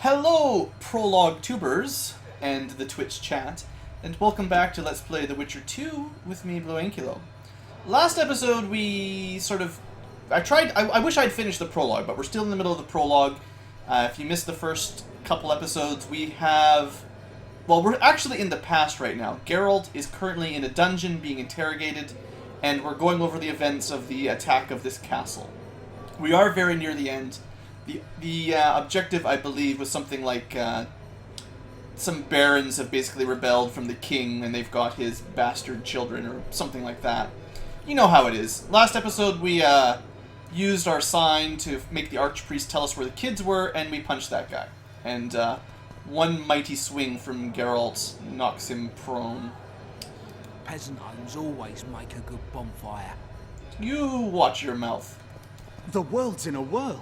Hello, Prologue tubers and the Twitch chat, and welcome back to Let's Play The Witcher 2 with me, BlueAnkylo. Last episode, we sort of... I wish I'd finished the prologue, but we're still in the middle of the prologue. If you missed the first couple episodes, we have... Well, we're actually in the past right now. Geralt is currently in a dungeon being interrogated, and we're going over the events of the attack of this castle. We are very near the end. The objective, I believe, was something like some barons have basically rebelled from the king and they've got his bastard children or something like that. You know how it is. Last episode we used our sign to make the archpriest tell us where the kids were, and we punched that guy. And one mighty swing from Geralt knocks him prone. Peasant homes always make a good bonfire. You watch your mouth. The world's in a whirl.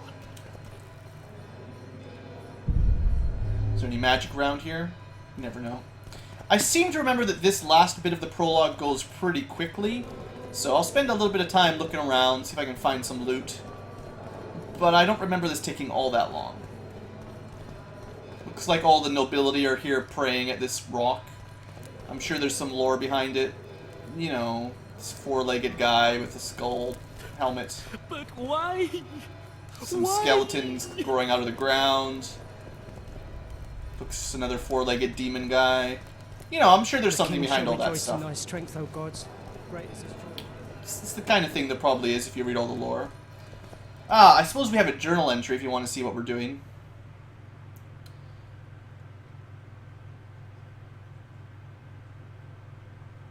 Is there any magic around here? You never know. I seem to remember that this last bit of the prologue goes pretty quickly, so I'll spend a little bit of time looking around, see if I can find some loot. But I don't remember this taking all that long. Looks like all the nobility are here praying at this rock. I'm sure there's some lore behind it. You know, this four-legged guy with a skull helmet. But why? Some skeletons growing out of the ground. Looks another four-legged demon guy. You know, I'm sure there's something behind all that stuff. Thy strength, O gods. Great is his strength. It's the kind of thing there probably is if you read all the lore. Ah, I suppose we have a journal entry if you want to see what we're doing.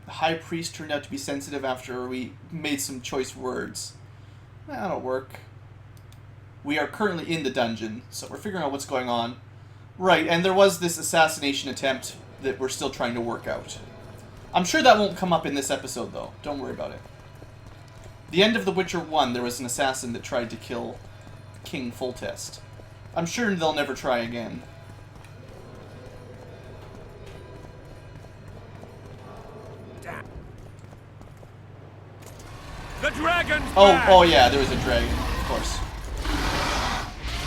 The High Priest turned out to be sensitive after we made some choice words. That'll work. We are currently in the dungeon, so we're figuring out what's going on. Right, and there was this assassination attempt that we're still trying to work out. I'm sure that won't come up in this episode, though. Don't worry about it. The end of The Witcher 1, there was an assassin that tried to kill King Foltest. I'm sure they'll never try again. The dragon's back! Oh yeah, there was a dragon, of course.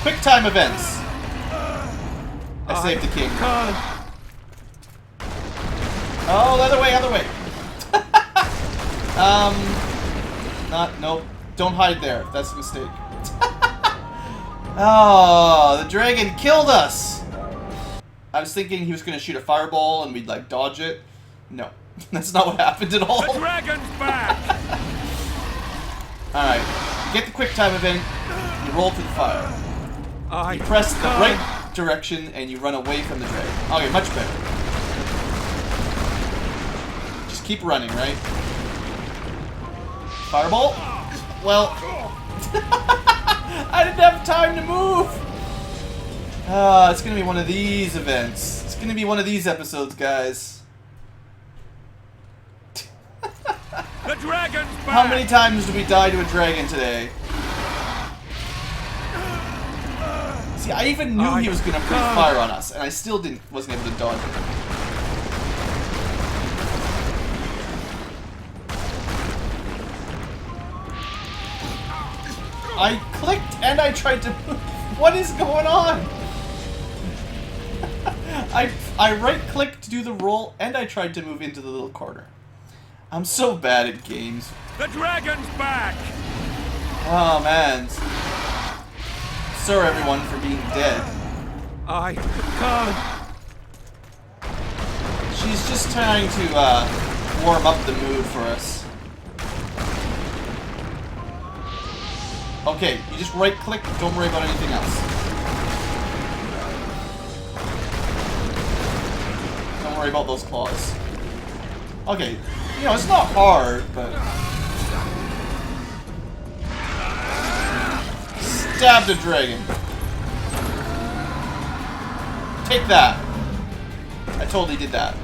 Quick time events. I saved the king. Oh, other way, other way. Nope. Don't hide there. That's a mistake. Oh, the dragon killed us. I was thinking he was going to shoot a fireball and we'd, like, dodge it. No, that's not what happened at all. The dragon's back. Alright, you get the quick time event, you roll through the fire. You press the right direction and you run away from the dragon. Okay, much better. Just keep running, right? Fireball? Well, I didn't have time to move! It's gonna be one of these events. It's gonna be one of these episodes, guys. The dragon's back! How many times did we die to a dragon today? See, I even knew he was gonna breathe fire on us, and I still wasn't able to dodge it. I clicked and I tried to move. What is going on? I right-clicked to do the roll, and I tried to move into the little corner. I'm so bad at games. The dragon's back! Oh man. Sorry everyone for being dead. I can't. She's just trying to warm up the mood for us. Okay, you just right click, don't worry about anything else. Don't worry about those claws. Okay, you know, it's not hard, but... Stab the dragon. Take that. I totally did that.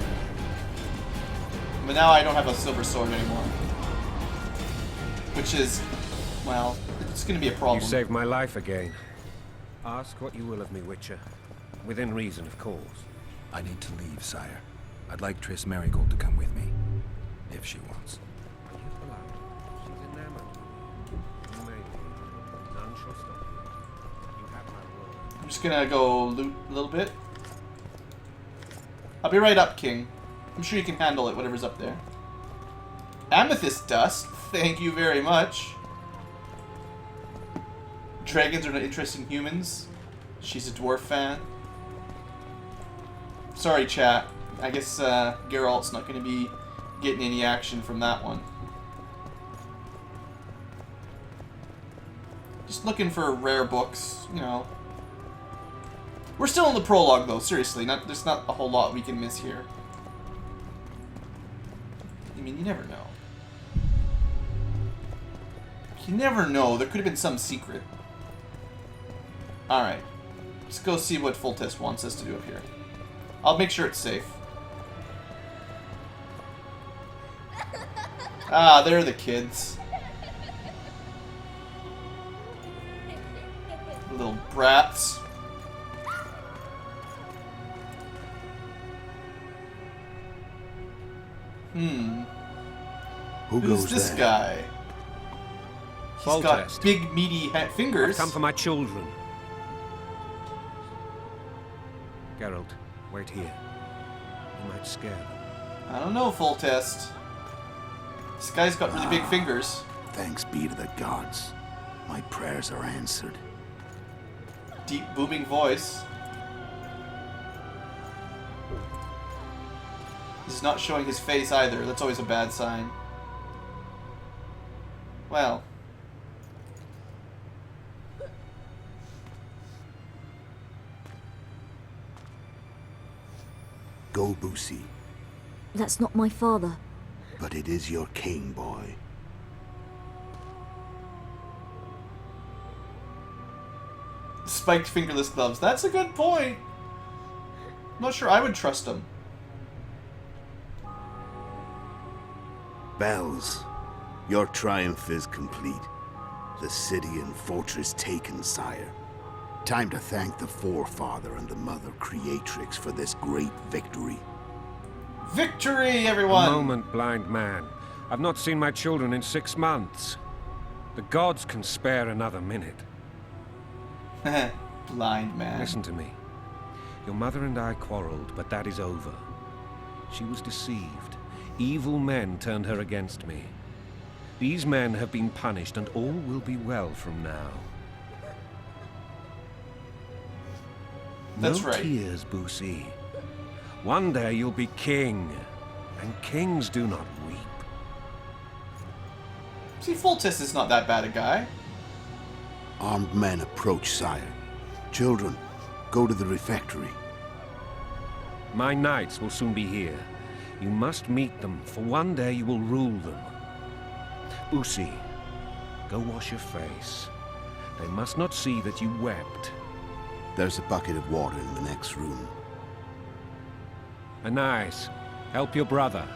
But now I don't have a silver sword anymore. Which is, well, it's going to be a problem. You saved my life again. Ask what you will of me, Witcher. Within reason, of course. I need to leave, sire. I'd like Triss Merigold to come with me, if she wants. Are you allowed? She's enamored. You may be. None shall stop you. You have my word. Just gonna go loot a little bit. I'll be right up, King. I'm sure you can handle it, whatever's up there. Amethyst dust. Thank you very much. Dragons are not interested in humans. She's a dwarf fan. Sorry, chat. I guess Geralt's not going to be getting any action from that one. Just looking for rare books, you know. We're still in the prologue, though. Seriously, there's not a whole lot we can miss here. I mean, you never know. You never know. There could have been some secret. Alright. Let's go see what Foltest wants us to do up here. I'll make sure it's safe. Ah, they're the kids. Little brats. Who's this guy? He's got big, meaty fingers. I've come for my children. Geralt, wait here. You might scare them. I don't know, Foltest. This guy's got really big fingers. Thanks be to the gods. My prayers are answered. Deep, booming voice. He's not showing his face either. That's always a bad sign. Well. Go, Boosie. That's not my father. But it is your king, boy. Spiked fingerless gloves. That's a good point. I'm not sure I would trust him. Bells, your triumph is complete. The city and fortress taken, sire. Time to thank the Forefather and the Mother Creatrix for this great victory. Victory, everyone! A moment, blind man. I've not seen my children in 6 months. The gods can spare another minute. Blind man. Listen to me. Your mother and I quarreled, but that is over. She was deceived. Evil men turned her against me. These men have been punished, and all will be well from now. That's no right. tears, Boosie. One day you'll be king, and kings do not weep. See, Foltest is not that bad a guy. Armed men approach, sire. Children, go to the refectory. My knights will soon be here. You must meet them, for one day you will rule them. Boosie, go wash your face. They must not see that you wept. There's a bucket of water in the next room. Anais, help your brother.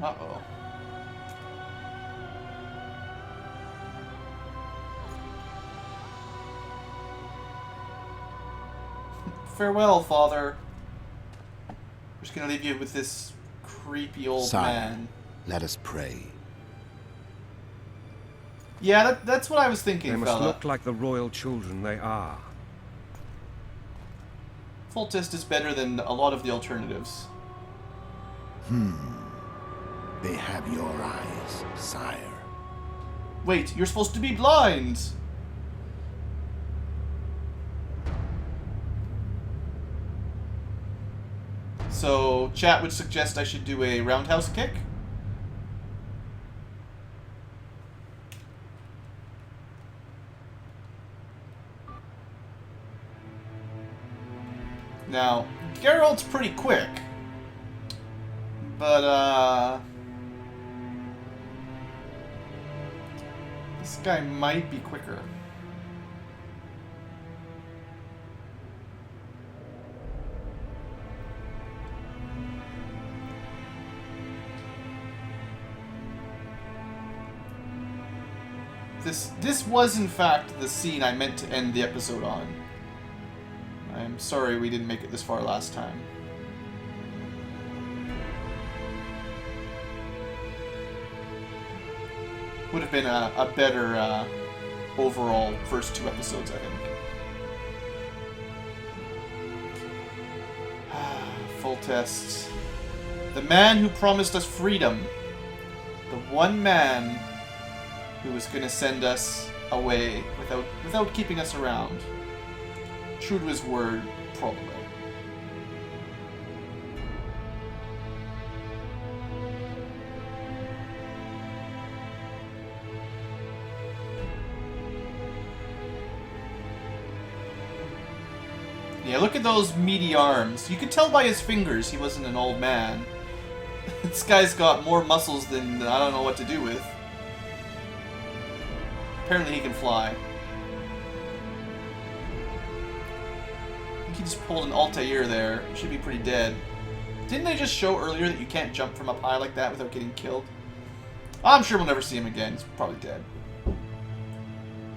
Uh-oh. Farewell, Father. We're just gonna leave you with this creepy old Sire, man. let us pray. Yeah, that's what I was thinking, They must fella. look like the royal children they are. Foltest is better than a lot of the alternatives. They have your eyes, sire. Wait, you're supposed to be blind! So, chat would suggest I should do a roundhouse kick? Now, Geralt's pretty quick. But, this guy might be quicker. This was, in fact, the scene I meant to end the episode on. I'm sorry we didn't make it this far last time. Would have been a better overall first 2 episodes, I think. Full test. The man who promised us freedom. The one man who was going to send us away without keeping us around. True to his word, probably. Yeah, look at those meaty arms. You could tell by his fingers he wasn't an old man. This guy's got more muscles than I don't know what to do with. Apparently he can fly. I think he just pulled an Altair there. Should be pretty dead. Didn't they just show earlier that you can't jump from up high like that without getting killed? I'm sure we'll never see him again. He's probably dead.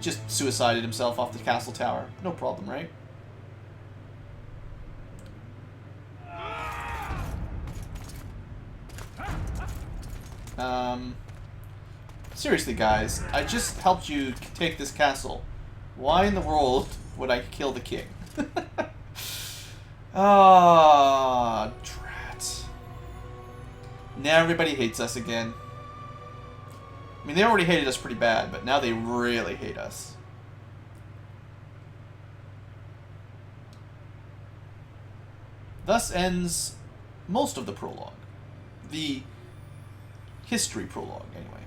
Just suicided himself off the castle tower. No problem, right? Seriously, guys, I just helped you take this castle. Why in the world would I kill the king? Ah, drat. Now everybody hates us again. I mean, they already hated us pretty bad, but now they really hate us. Thus ends most of the prologue. The history prologue, anyway.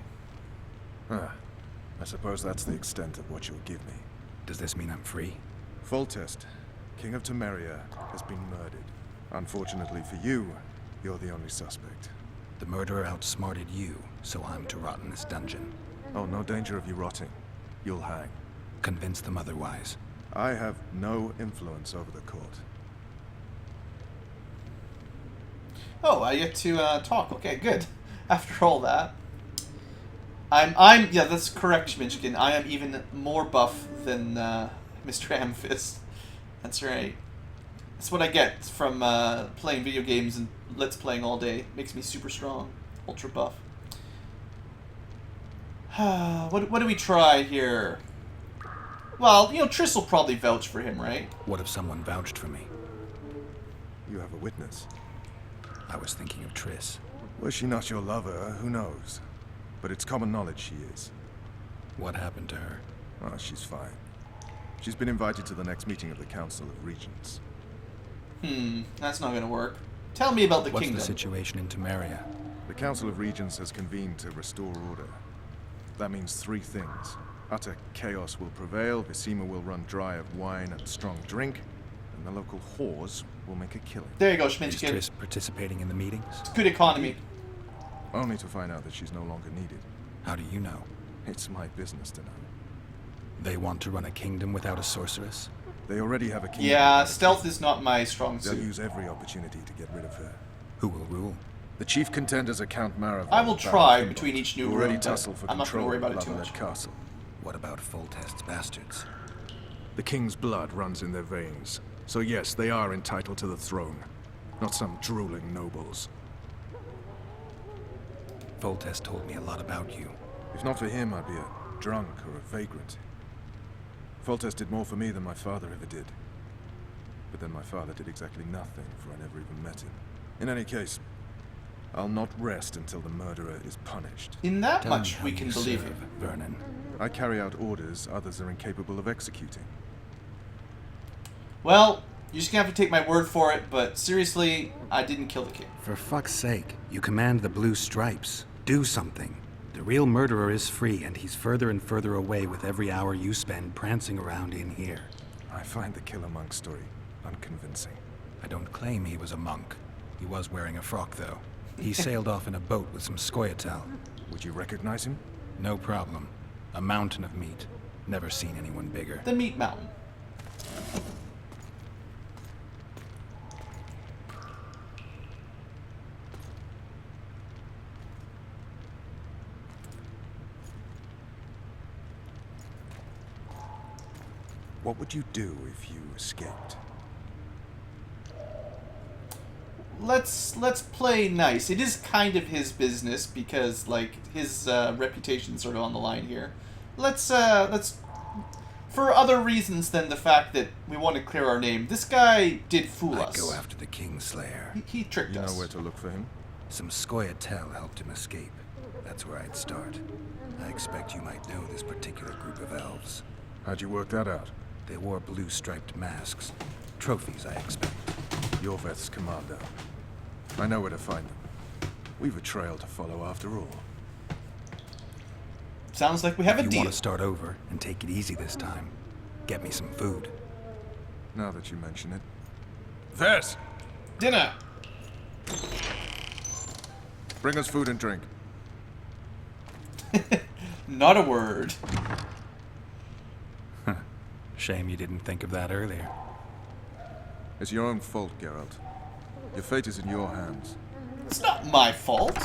Ah, I suppose that's the extent of what you'll give me. Does this mean I'm free? Foltest, King of Temeria, has been murdered. Unfortunately for you, you're the only suspect. The murderer outsmarted you, so I'm to rot in this dungeon. Oh, no danger of you rotting. You'll hang. Convince them otherwise. I have no influence over the court. Oh, I get to talk. Okay, good. After all that. Yeah, that's correct, Schminchkin. I am even more buff than Mr. Amphist. That's right. That's what I get from playing video games and Let's Playing all day. Makes me super strong. Ultra buff. What do we try here? Well, you know, Triss will probably vouch for him, right? What if someone vouched for me? You have a witness. I was thinking of Triss. Was she not your lover? Who knows? But it's common knowledge she is. What happened to her? Oh, she's fine. She's been invited to the next meeting of the Council of Regents. That's not gonna work. Tell me about the kingdom. What's the situation in Temeria? The Council of Regents has convened to restore order. That means 3 things. Utter chaos will prevail, Visima will run dry of wine and strong drink, and the local whores will make a killing. There you go, Is Schminchkin. Triss participating in the meetings? Good economy. Only to find out that she's no longer needed. How do you know? It's my business to know. They want to run a kingdom without a sorceress? They already have a king. Yeah, stealth is not my strong They'll suit. use every opportunity to get rid of her. Who will rule? The chief contenders are Count Maravel. I will try between each new who already room, but tussle for I'm not gonna control worry of about it too Lavalette much. Castle. What about Foltest's bastards? The king's blood runs in their veins. So yes, they are entitled to the throne. Not some drooling nobles. Foltest told me a lot about you. If not for him, I'd be a drunk or a vagrant. Foltest did more for me than my father ever did. But then my father did exactly nothing, for I never even met him. In any case, I'll not rest until the murderer is punished. In that Tell me much, how we you can believe serve, you. Vernon. I carry out orders others are incapable of executing. Well, you're just gonna have to take my word for it, but seriously, I didn't kill the king. For fuck's sake, you command the blue stripes. Do something. The real murderer is free, and he's further and further away with every hour you spend prancing around in here. I find the Killer Monk story unconvincing. I don't claim he was a monk. He was wearing a frock, though. He sailed off in a boat with some Scoia'tael. Would you recognize him? No problem. A mountain of meat. Never seen anyone bigger. The Meat Mountain. What would you do if you escaped? let's play nice. It is kind of his business because like his reputation's sort of on the line here. Let's for other reasons than the fact that we want to clear our name. This guy did fool I'd us. go after the Kingslayer. He tricked You us. know where to look for him? Some Scoia'tael helped him escape. That's where I'd start. I expect you might know this particular group of elves. How'd you work that out? They wore blue striped masks. Trophies, I expect. Yorveth's commander. I know where to find them. We've a trail to follow after all. Sounds like we have a If you deal. want to start over and take it easy this time, get me some food. Now that you mention it. Vess! Dinner. Bring us food and drink. Not a word. Shame you didn't think of that earlier. It's your own fault, Geralt. Your fate is in your hands. It's not my fault.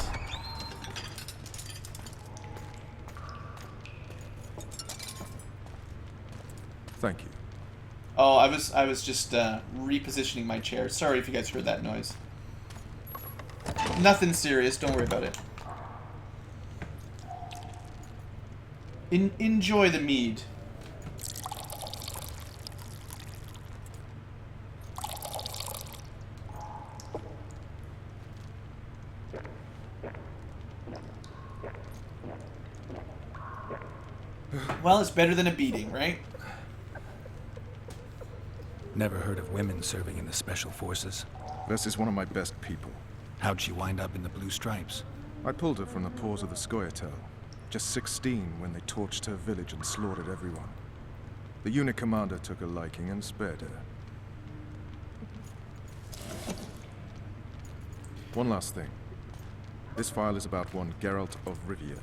Thank you. Oh, I was just repositioning my chair. Sorry if you guys heard that noise. Nothing serious. Don't worry about it. Enjoy the mead. Well, it's better than a beating, right? Never heard of women serving in the Special Forces. Vess is one of my best people. How'd she wind up in the Blue Stripes? I pulled her from the paws of the Scoia'tael. Just 16 when they torched her village and slaughtered everyone. The unit commander took a liking and spared her. One last thing. This file is about one Geralt of Rivia.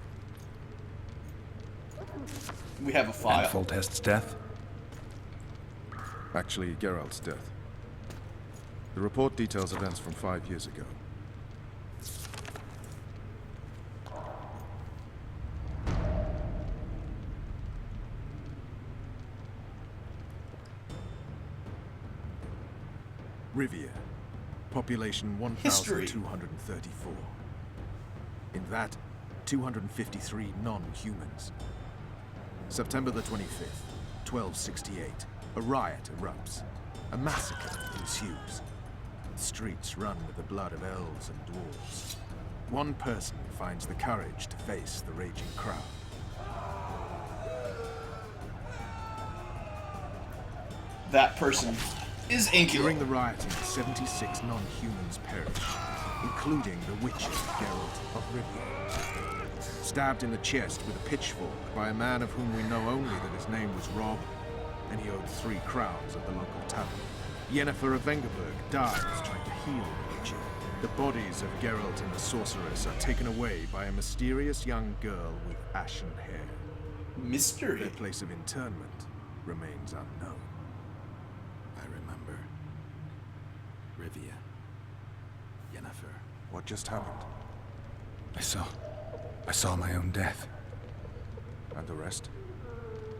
We have a file. And Foltest's death? Actually, Geralt's death. The report details events from 5 years ago. Rivia. Population History. 1,234. In that, 253 non-humans. September the 25th, 1268. A riot erupts. A massacre ensues. The streets run with the blood of elves and dwarves. One person finds the courage to face the raging crowd. That person is Ankylo. During the rioting, 76 non-humans perished, including the witcher Geralt of Rivia. Stabbed in the chest with a pitchfork by a man of whom we know only that his name was Rob, and he owed 3 crowns at the local tavern. Yennefer of Vengerberg dies trying to heal the witcher. The bodies of Geralt and the sorceress are taken away by a mysterious young girl with ashen hair. Mystery. Their place of internment remains unknown. I remember. Rivia. Yennefer. What just happened? I saw my own death. And the rest?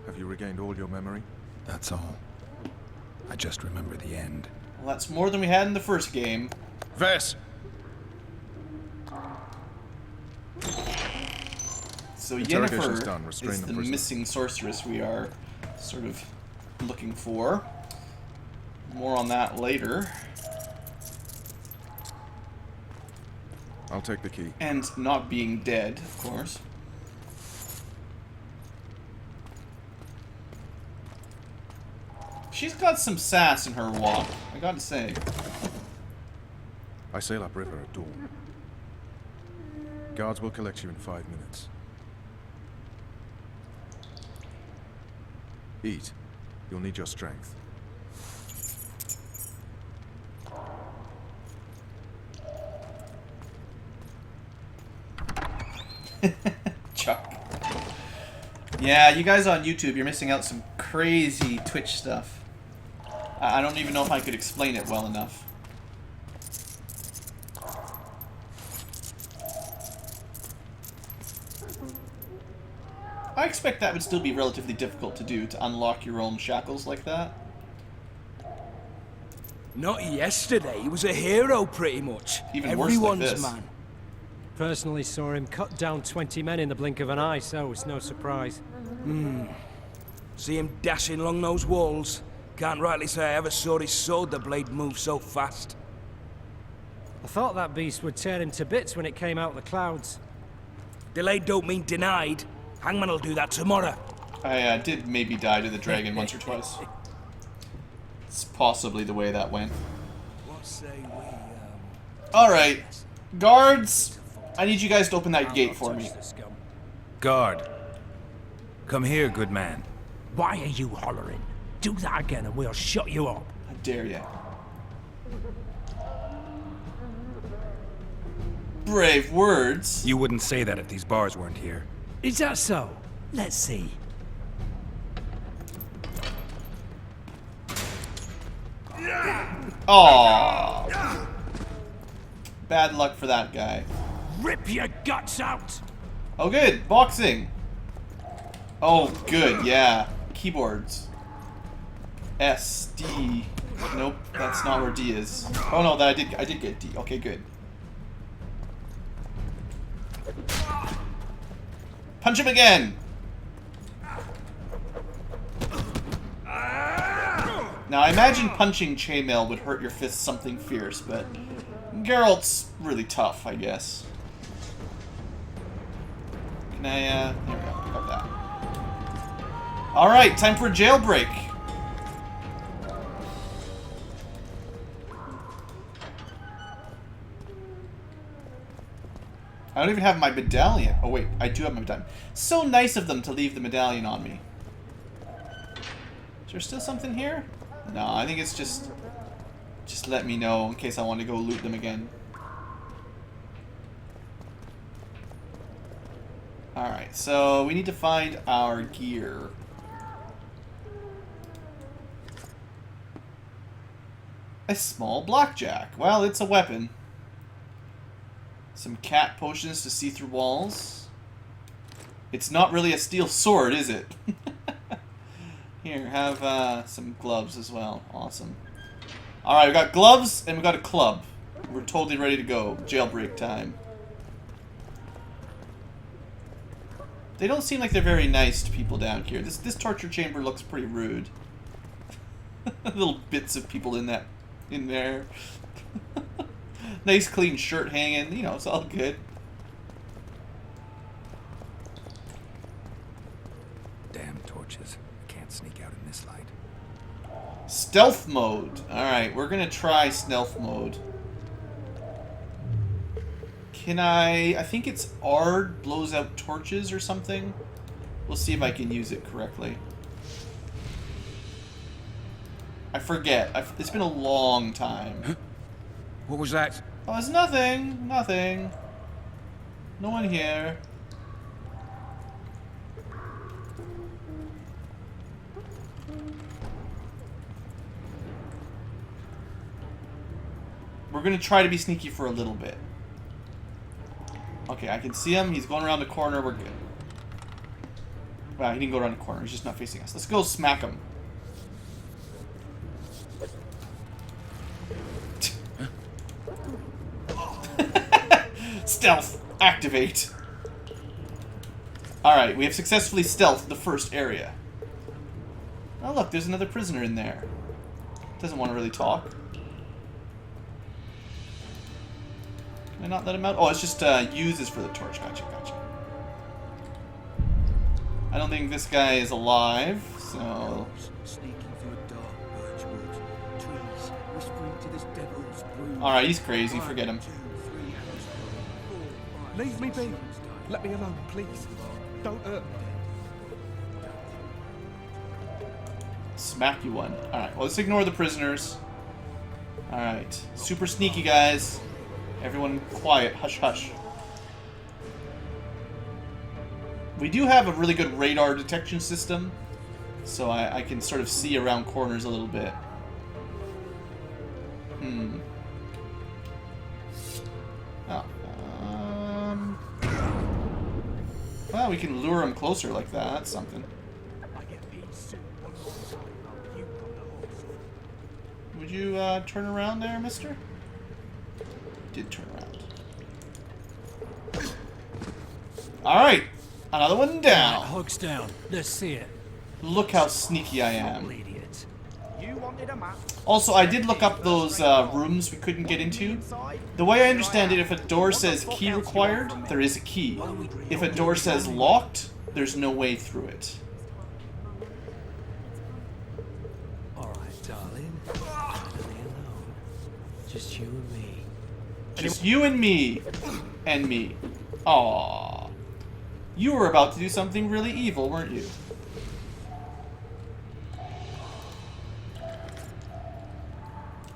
Have you regained all your memory? That's all. I just remember the end. Well, that's more than we had in the first game. Vess! So Interrogation's Yennefer done. Restrain is the the prisoner. missing sorceress we are sort of looking for. More on that later. I'll take the key. And not being dead, of course. She's got some sass in her walk, I gotta say. I sail upriver at dawn. Guards will collect you in 5 minutes. Eat. You'll need your strength. Chuck. Yeah, you guys on YouTube, you're missing out some crazy Twitch stuff. I don't even know if I could explain it well enough. I expect that would still be relatively difficult to do, to unlock your own shackles like that. Not yesterday. He was a hero, pretty much. Even worse like Everyone's this. man. Personally saw him cut down 20 men in the blink of an eye, so it's no surprise. See him dashing along those walls. Can't rightly say I ever saw his sword the blade move so fast. I thought that beast would tear him to bits when it came out of the clouds. Delayed don't mean denied. Hangman'll do that tomorrow. I did maybe die to the dragon once or twice. It's possibly the way that went. What say we, Alright. Guards, I need you guys to open that gate for me. Guard. Come here, good man. Why are you hollering? Do that again and we'll shut you up. I dare ya. Brave words. You wouldn't say that if these bars weren't here. Is that so? Let's see. Aww. Bad luck for that guy. Rip your guts out! Oh good, boxing. Oh good, yeah. Keyboards. S, D. Nope, that's not where D is. Oh no, that I did get D. Okay, good. Punch him again! Now, I imagine punching chainmail would hurt your fist something fierce, but Geralt's really tough, I guess. Can I, there we go, got that. Alright, time for a jailbreak. I don't even have my medallion. Oh wait, I do have my medallion. So nice of them to leave the medallion on me. Is there still something here? No, I think it's just let me know in case I want to go loot them again. Alright, so we need to find our gear. A small blackjack. Well, it's a weapon. Some cat potions to see through walls. It's not really a steel sword, is it? Here, have some gloves as well. Awesome. Alright, we got gloves and we got a club. We're totally ready to go. Jailbreak time. They don't seem like they're very nice to people down here. This torture chamber looks pretty rude. Little bits of people in there. Nice clean shirt hanging, you know, it's all good. Damn torches. I can't sneak out in this light. Stealth mode. Alright, we're gonna try stealth mode. Can I think it's Ard blows out torches or something? We'll see if I can use it correctly. I forget. It's been a long time. What was that? Oh, it's nothing. Nothing. No one here. We're gonna try to be sneaky for a little bit. Okay, I can see him. He's going around the corner. We're good. Wow, he didn't go around the corner. He's just not facing us. Let's go smack him. Stealth. Activate. Alright, we have successfully stealthed the first area. Oh look, there's another prisoner in there. Doesn't want to really talk. Can I not let him out? Oh, it's just uses for the torch. Gotcha, gotcha. I don't think this guy is alive, so... Sneaking through a dark birch wood, trees, whispering to this devil's brood. Alright, he's crazy. Forget him. 1, 2, 3 hours. Leave me be. Let me alone, please. Don't hurt me. Smack you one. Alright, well, let's ignore the prisoners. Alright. Super sneaky, guys. Everyone quiet. Hush, hush. We do have a really good radar detection system, so I can sort of see around corners a little bit. Oh. Well, we can lure him closer like that. That's something. Would you turn around there, mister? Did turn around. Alright. Another one down. Hug's down. Let's see it. Look how sneaky I am. Idiot. You wanted a map. Also, I did look up those rooms we couldn't get into. The way I understand it, if a door says key required, there is a key. If a door says locked, there's no way through it. Alright, darling. Finally alone. Just you and me. Just you and me. And me. Aww. You were about to do something really evil, weren't you?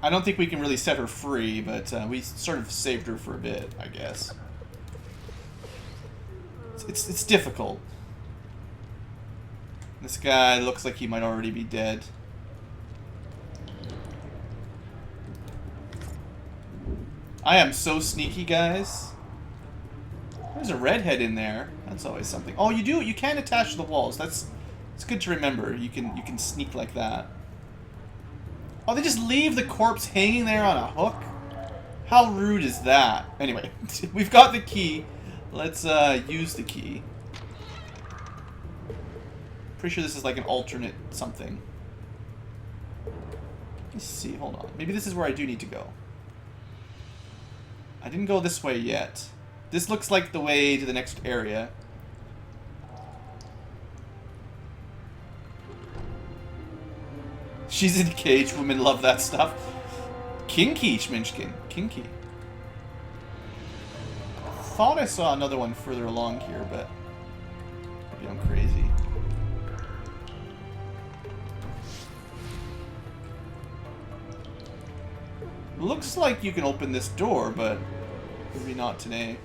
I don't think we can really set her free, but we sort of saved her for a bit, I guess. It's difficult. This guy looks like he might already be dead. I am so sneaky, guys. There's a redhead in there. That's always something. Oh, you do. You can attach to the walls. It's good to remember. You can sneak like that. Oh, they just leave the corpse hanging there on a hook? How rude is that? Anyway, we've got the key. Let's use the key. Pretty sure this is like an alternate something. Let's see, hold on. Maybe this is where I do need to go. I didn't go this way yet. This looks like the way to the next area. She's in a cage. Women love that stuff. Kinky, Schminchkin. Kinky. Thought I saw another one further along here, but maybe I'm crazy. Looks like you can open this door, but maybe not today.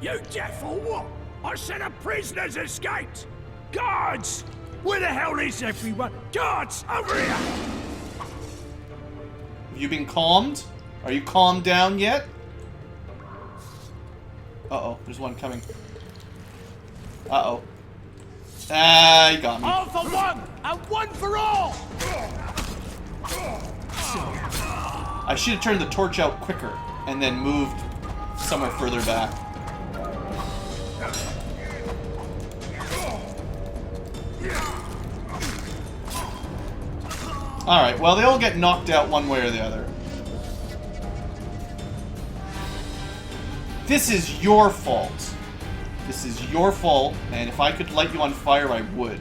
You deaf or what? I said a prisoner's escaped! Guards! Where the hell is everyone? Guards, over here! Have you been calmed? Are you calmed down yet? Uh-oh, there's one coming. Uh-oh. Ah, you got me. All for one, and one for all! I should have turned the torch out quicker, and then moved somewhere further back. Alright, well, they all get knocked out one way or the other. This is your fault. This is your fault, and if I could light you on fire, I would.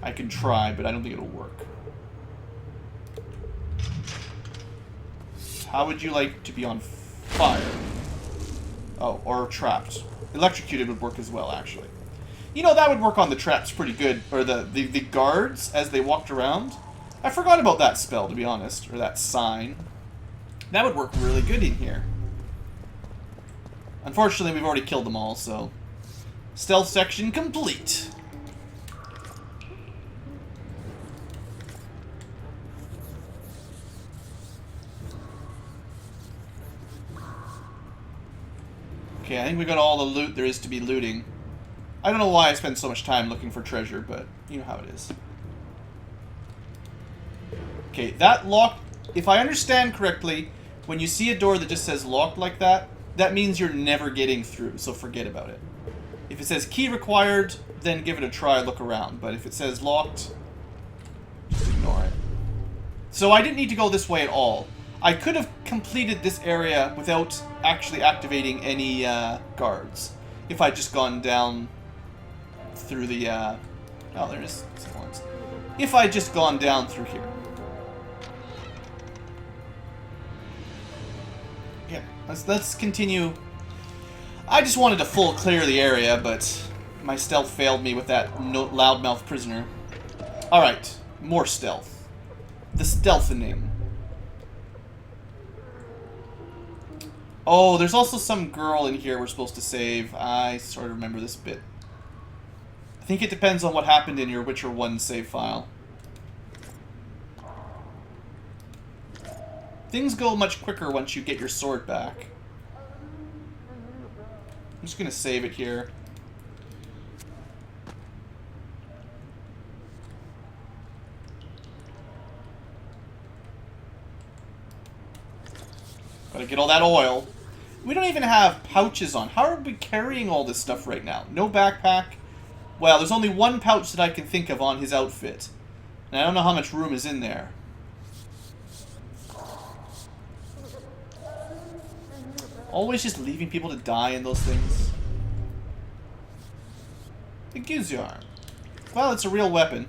I can try, but I don't think it'll work. How would you like to be on fire? Oh, or trapped. Electrocuted would work as well, actually. You know, that would work on the traps pretty good. Or the guards, as they walked around. I forgot about that spell, to be honest. Or that sign. That would work really good in here. Unfortunately, we've already killed them all, so... Stealth section complete. Okay, I think we got all the loot there is to be looting. I don't know why I spend so much time looking for treasure, but you know how it is. Okay, that lock... If I understand correctly, when you see a door that just says locked like that, that means you're never getting through, so forget about it. If it says key required, then give it a try, look around. But if it says locked, just ignore it. So I didn't need to go this way at all. I could have completed this area without actually activating any guards. If I'd just gone down through the... Oh, there is some ones. If I'd just gone down through here. Yeah, let's continue. I just wanted to full clear the area, but my stealth failed me with that loudmouth prisoner. Alright, more stealth. The stealthening. Oh, there's also some girl in here we're supposed to save. I sort of remember this bit. I think it depends on what happened in your Witcher 1 save file. Things go much quicker once you get your sword back. I'm just gonna save it here. Gotta get all that oil. We don't even have pouches on. How are we carrying all this stuff right now? No backpack. Well, there's only one pouch that I can think of on his outfit. And I don't know how much room is in there. Always just leaving people to die in those things. The Guzarm. Well, it's a real weapon.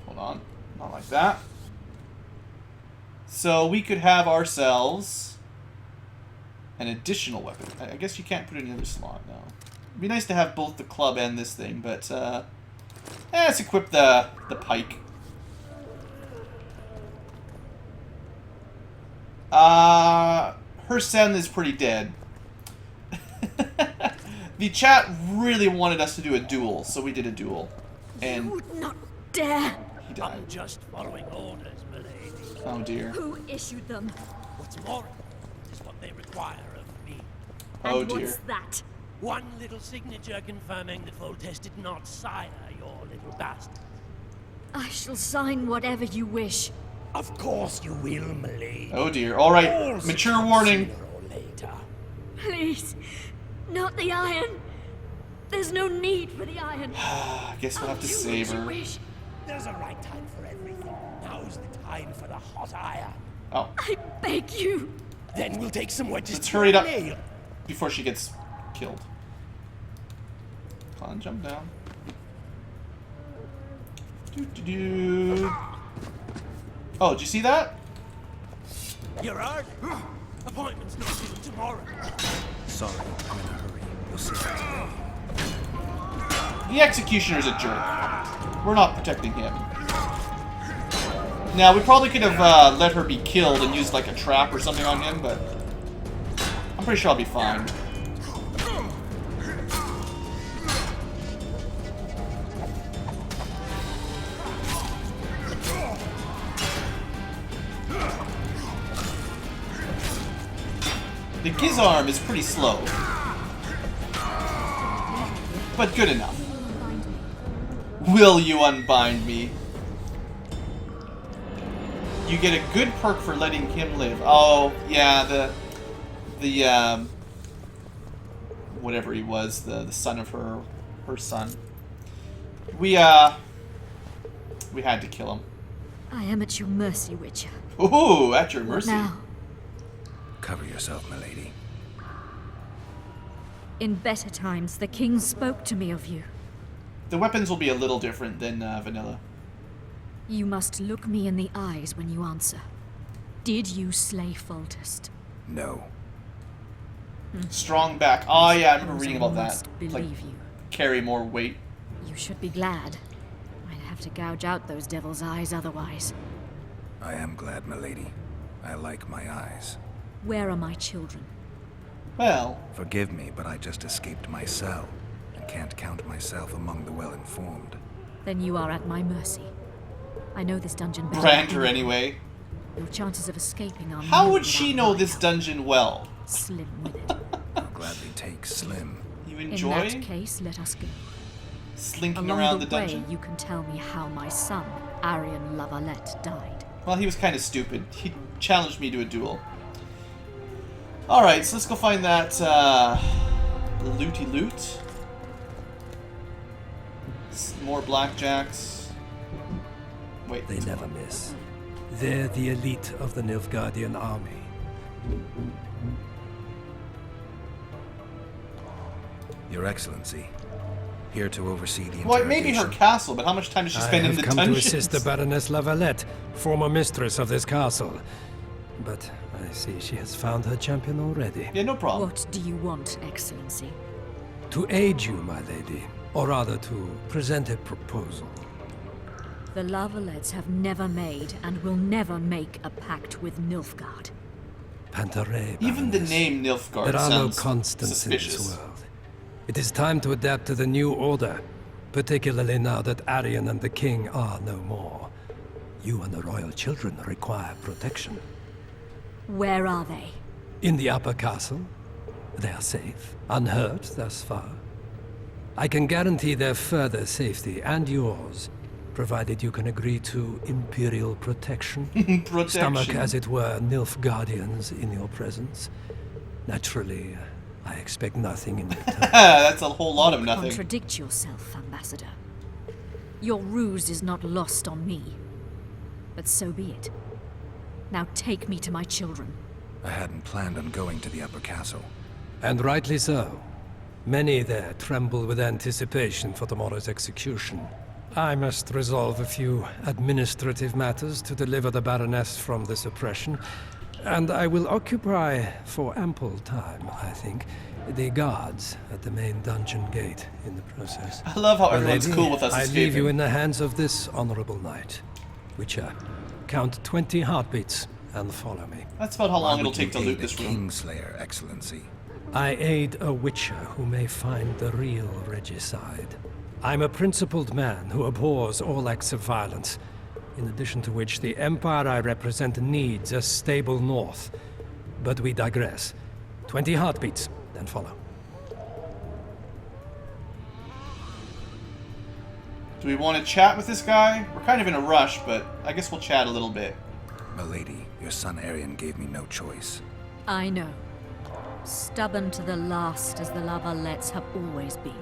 Hold on. Not like that. So we could have ourselves an additional weapon. I guess you can't put it in the other slot now. It'd be nice to have both the club and this thing, but let's equip the pike. Her son is pretty dead. The chat really wanted us to do a duel, so we did a duel. And You would not dare! he died. I'm just following orders, milady. Oh dear. Who issued them? What's more is what they require of me. Oh And dear. what's that? One little signature confirming that Foltest did not sire your little bastard. I shall sign whatever you wish. Of course you will, milady. Oh dear. Alright, mature warning. Sooner or later. Please, not the iron. There's no need for the iron. I guess we'll I'll have to do save what you her. wish. There's a right time for everything. Now's the time for the hot iron. Oh, I beg you. Then we'll take some wedges let's to hurry it your up nail. before she gets killed. Come on, jump down. Doo-doo-doo. Oh, did you see that? You're early. Appointment's not till tomorrow. Sorry, I'm in a hurry. You'll see that today. The executioner's a jerk. We're not protecting him. Now, we probably could have let her be killed and used like a trap or something on him, but I'm pretty sure I'll be fine. The Gizarm is pretty slow, but good enough. Will you unbind me? You get a good perk for letting him live. Oh, yeah, the whatever he was, the son of her son. We had to kill him. I am at your mercy, Witcher. Ooh, at your mercy. Now, Cover yourself, milady. in better times, the king spoke to me of you. The weapons will be a little different than vanilla. You must look me in the eyes when you answer. Did you slay Foltest? No. Strong back. Oh yeah, I remember Suppose reading I about that. must believe Like, you. carry more weight. You should be glad. I'd have to gouge out those devil's eyes otherwise. I am glad, milady. I like my eyes. Where are my children? Well, Forgive me, but I just escaped my cell, and can't count myself among the well-informed. Then you are at my mercy. I know this dungeon better. brand than her anyone. anyway. Your chances of escaping are How nil would she without know my this help. dungeon well? Slim with it. I'll gladly take Slim. You In enjoy that case, let us go. slinking Along around the, the way, dungeon? you can tell me how my son, Arian Lavalette, died. Well, he was kind of stupid. He challenged me to a duel. Alright, so let's go find that looty loot. More blackjacks. Wait. They never miss. They're the elite of the Nilfgaardian army. Your Excellency, here to oversee the Well, it may be interrogation. her castle, but how much time does she I spend in have the come dungeons? to assist the Baroness Lavalette, former mistress of this castle. But I see she has found her champion already. Yeah, no problem. What do you want, Excellency? To aid you, my lady, or rather to present a proposal. The Lavalettes have never made and will never make a pact with Nilfgaard. Pantaray, Even the Baroness. name Nilfgaard There are no sounds constants in suspicious. this world. It is time to adapt to the new order, particularly now that Arian and the king are no more. You and the royal children require protection. Where are they? In the upper castle, they are safe, unhurt thus far. I can guarantee their further safety and yours provided you can agree to Imperial protection. Protection. Stomach, as it were, Nilf guardians in your presence. Naturally, I expect nothing in return. That's a whole lot of nothing. Contradict yourself, Ambassador. Your ruse is not lost on me. But so be it. Now take me to my children. I hadn't planned on going to the upper castle. And rightly so. Many there tremble with anticipation for tomorrow's execution. I must resolve a few administrative matters to deliver the Baroness from this oppression, and I will occupy, for ample time, I think, the guards at the main dungeon gate in the process. I love how My everyone's lady, cool with us I escaping. leave you in the hands of this honorable knight. Witcher, count 20 heartbeats and follow me. That's about how long it'll take to loot this room. Kingslayer, Excellency. I aid a witcher who may find the real regicide. I'm a principled man who abhors all acts of violence, in addition to which the empire I represent needs a stable north. But we digress. 20 heartbeats, then follow. Do we want to chat with this guy? We're kind of in a rush, but I guess we'll chat a little bit. Milady, your son Arian gave me no choice. I know. Stubborn to the last as the Lavalettes have always been.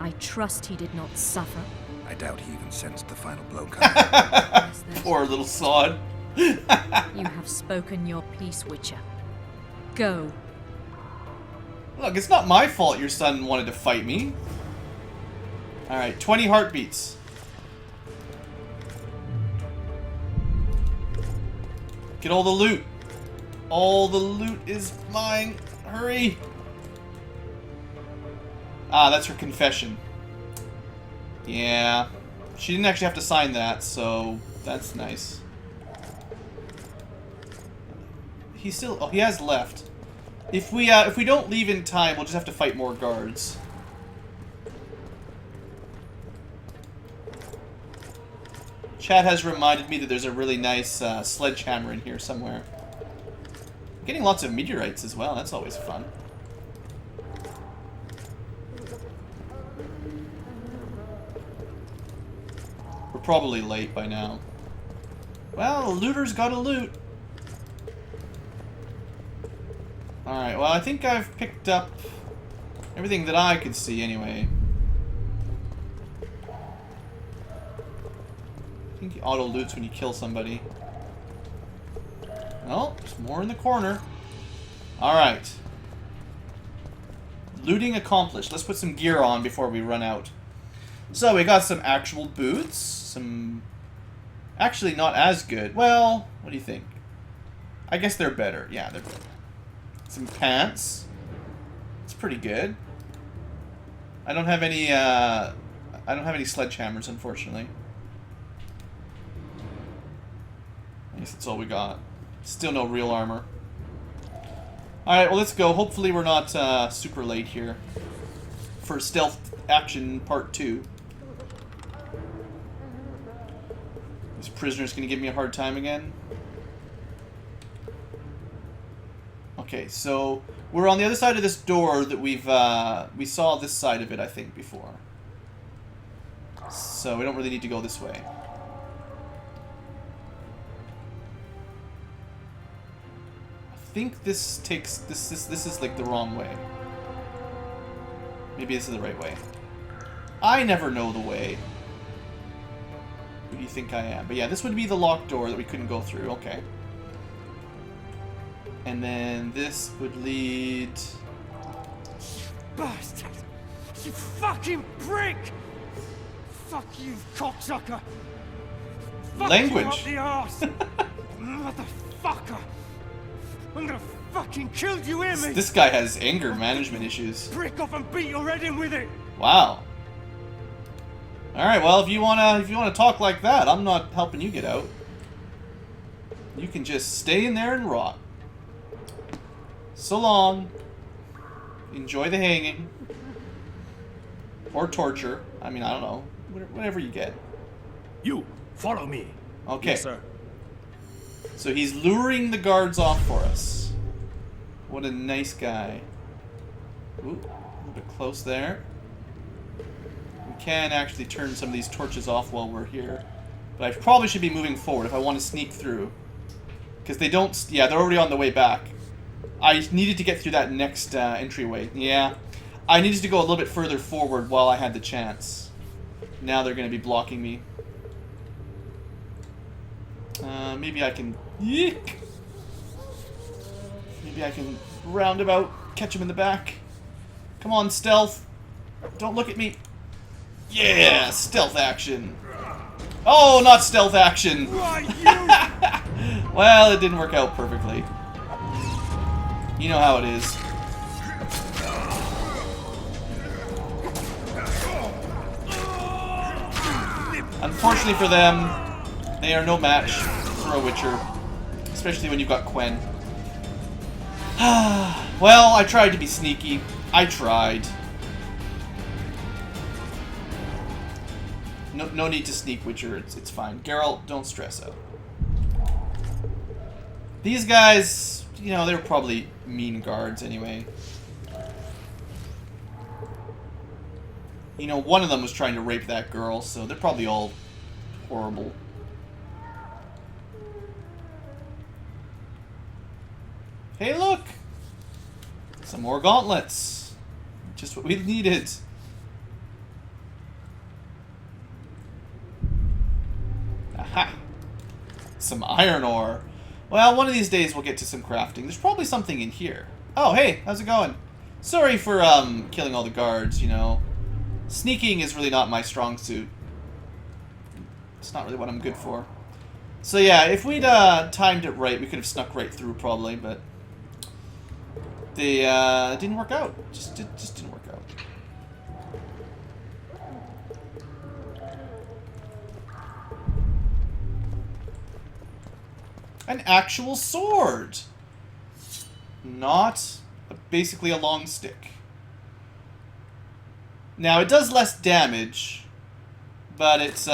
I trust he did not suffer. I doubt he even sensed the final blow coming. Poor little sod. You have spoken your piece, Witcher. Go. Look, it's not my fault your son wanted to fight me. Alright, 20 heartbeats. Get all the loot. All the loot is mine. Hurry. Ah, that's her confession. Yeah. She didn't actually have to sign that, so that's nice. He still... Oh, he has left. If we don't leave in time, we'll just have to fight more guards. Chat has reminded me that there's a really nice sledgehammer in here somewhere. I'm getting lots of meteorites as well. That's always fun. We're probably late by now. Well, looter's gotta loot. Alright, well, I think I've picked up everything that I could see anyway. I think he auto-loots when you kill somebody. Oh, there's more in the corner. Alright. Looting accomplished. Let's put some gear on before we run out. So, we got some actual boots. Some... Actually, not as good. Well, what do you think? I guess they're better. Yeah, they're better. Some pants. It's pretty good. I don't have any, sledgehammers, unfortunately. I guess that's all we got. Still no real armor. Alright, well, let's go. Hopefully we're not super late here for Stealth Action Part 2. This prisoner's gonna give me a hard time again. Okay, so we're on the other side of this door that we saw this side of it, I think, before. So we don't really need to go this way. I think this takes this is like the wrong way. Maybe this is the right way. I never know the way. Who do you think I am? But yeah, this would be the locked door that we couldn't go through. Okay. And then this would lead... Bastard! You fucking prick! Fuck you, cocksucker! Fuck Language! You up the arse! Motherfucker! I'm gonna fucking kill you, hear me? This guy has anger management issues. Prick off and beat your head in with it! Wow. Alright, well, if you wanna talk like that, I'm not helping you get out. You can just stay in there and rot. So long. Enjoy the hanging. Or torture. I mean, I don't know. Whatever you get. You, follow me. Okay. Yes, sir. So he's luring the guards off for us. What a nice guy. Ooh, a little bit close there. We can actually turn some of these torches off while we're here. But I probably should be moving forward if I want to sneak through. Because they don't... Yeah, they're already on the way back. I needed to get through that next entryway. Yeah. I needed to go a little bit further forward while I had the chance. Now they're going to be blocking me. Maybe I can... Yeek! Maybe I can roundabout catch him in the back. Come on, stealth. Don't look at me. Yeah, stealth action. Oh, not stealth action. Well, it didn't work out perfectly. You know how it is. Unfortunately for them, they are no match for a Witcher. Especially when you've got Quen. Well, I tried to be sneaky. I tried. No need to sneak, Witcher. It's fine. Geralt, don't stress out. These guys, you know, they're probably mean guards anyway. You know, one of them was trying to rape that girl, so they're probably all horrible. Hey, look! Some more gauntlets. Just what we needed. Aha! Some iron ore. Well, one of these days we'll get to some crafting. There's probably something in here. Oh, hey, how's it going? Sorry for killing all the guards, you know. Sneaking is really not my strong suit. It's not really what I'm good for. So yeah, if we'd timed it right, we could have snuck right through probably, but they didn't work out. Just didn't work out. An actual sword, not basically a long stick. Now it does less damage, but it's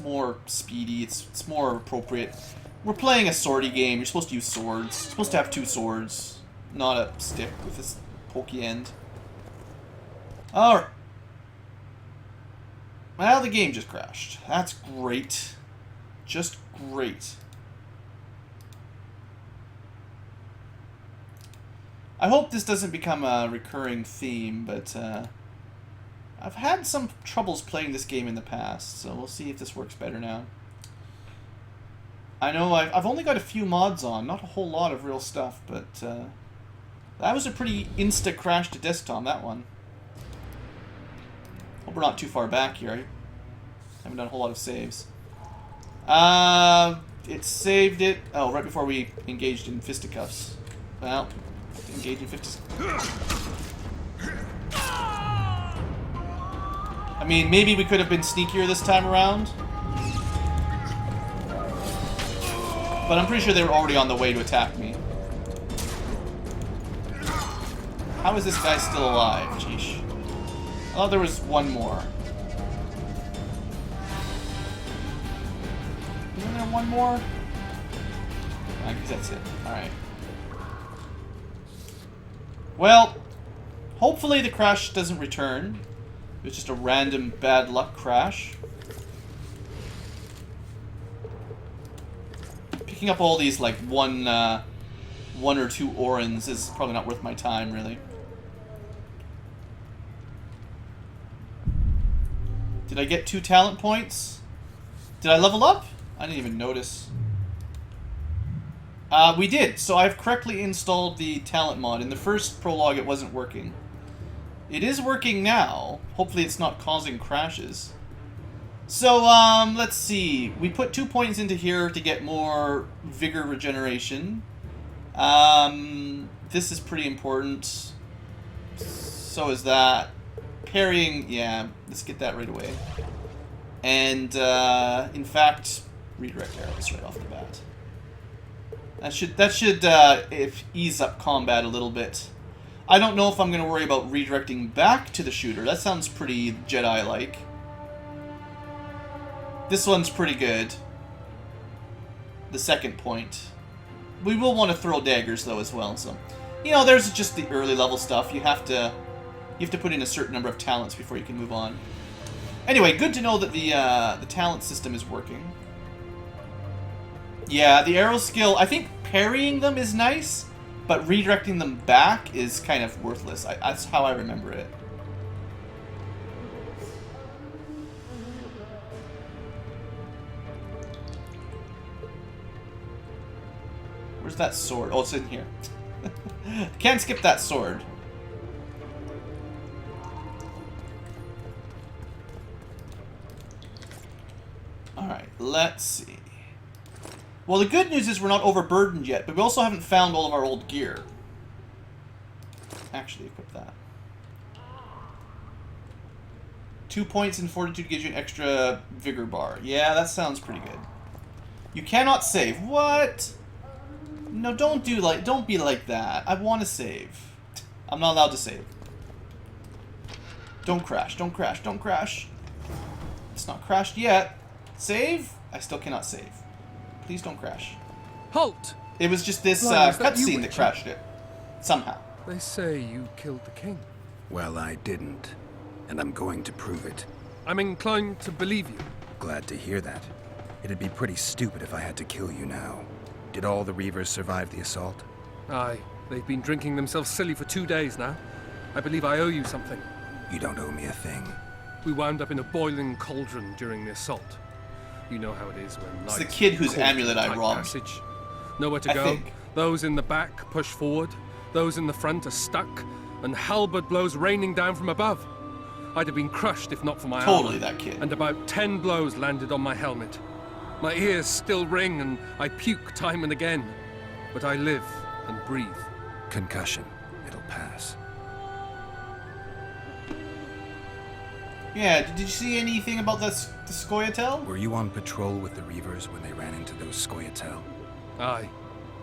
more speedy. It's more appropriate. We're playing a swordy game. You're supposed to use swords. You're supposed to have two swords, not a stick with this pokey end. Alright. Well, the game just crashed. That's great. Just great. I hope this doesn't become a recurring theme, but I've had some troubles playing this game in the past, so we'll see if this works better now. I know I've only got a few mods on, not a whole lot of real stuff, but that was a pretty insta crash to desktop, that one. Hope we're not too far back here. I haven't done a whole lot of saves. It saved it, oh, right before we engaged in fisticuffs. Well, engage in fisticuffs. I mean, maybe we could have been sneakier this time around. But I'm pretty sure they were already on the way to attack me. How is this guy still alive? Jeesh. I thought there was one more. Isn't there one more? I guess that's it. Alright. Well, hopefully the crash doesn't return. It was just a random bad luck crash. Picking up all these like one or two Orans is probably not worth my time, really. Did I get 2 talent points? Did I level up? I didn't even notice. We did. So I've correctly installed the talent mod. In the first prologue, it wasn't working. It is working now. Hopefully it's not causing crashes. So, let's see. We put 2 points into here to get more vigor regeneration. This is pretty important. So is that. Parrying, yeah, let's get that right away. And, in fact, redirect arrows right off the bat. That should ease up combat a little bit. I don't know if I'm going to worry about redirecting back to the shooter. That sounds pretty Jedi-like. This one's pretty good. The second point. We will want to throw daggers, though, as well. So, you know, there's just the early level stuff. You have to put in a certain number of talents before you can move on. Anyway, good to know that the talent system is working. Yeah, the arrow skill, I think parrying them is nice, but redirecting them back is kind of worthless. That's how I remember it. Where's that sword? Oh, it's in here. Can't skip that sword. Alright, let's see. Well, the good news is we're not overburdened yet, but we also haven't found all of our old gear. Actually, equip that. 2 points in fortitude gives you an extra vigor bar. Yeah, that sounds pretty good. You cannot save. What? No, don't be like that. I want to save. I'm not allowed to save. Don't crash, don't crash, don't crash. It's not crashed yet. Save? I still cannot save. Please don't crash. Halt! It was just this Blind, is that you, cutscene that Witcher? crashed it. Somehow. They say you killed the king. Well, I didn't. And I'm going to prove it. I'm inclined to believe you. Glad to hear that. It'd be pretty stupid if I had to kill you now. Did all the Reavers survive the assault? Aye, they've been drinking themselves silly for 2 days now. I believe I owe you something. You don't owe me a thing. We wound up in a boiling cauldron during the assault. You know how it is when It's knights the kid whose caught in amulet a I tight robbed. Passage. Nowhere to I go. think. Those in the back push forward. Those in the front are stuck. And halberd blows raining down from above. I'd have been crushed if not for my Totally armor. that kid. And about 10 blows landed on my helmet. My ears still ring and I puke time and again. But I live and breathe. Concussion. It'll pass. Yeah, did you see anything about the Scoia'tael? Were you on patrol with the Reavers when they ran into those Scoia'tael? Aye.